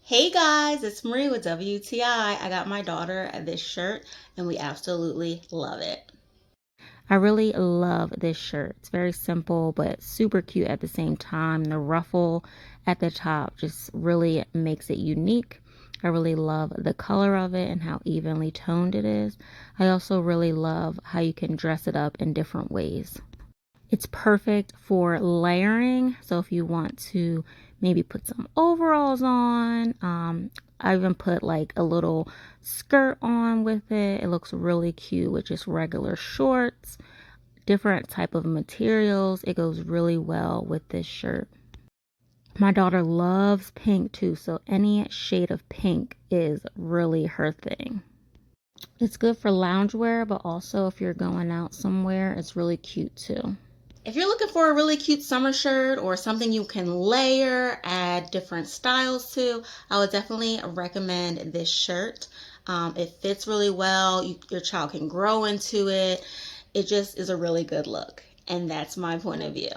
Hey guys, it's Marie with WTI. I got my daughter this shirt and we absolutely love it. I really love this shirt. It's very simple but super cute at the same time. The ruffle at the top just really makes it unique. I really love the color of it and how evenly toned it is. I also really love how you can dress it up in different ways. It's perfect for layering. So if you want to maybe put some overalls on, I even put like a little skirt on with it. It looks really cute with just regular shorts, different type of materials. It goes really well with this shirt. My daughter loves pink too, so any shade of pink is really her thing. It's good for loungewear, but also if you're going out somewhere, it's really cute too. If you're looking for a really cute summer shirt or something you can layer, add different styles to, I would definitely recommend this shirt. It fits really well. Your child can grow into it. It just is a really good look. And that's my point of view.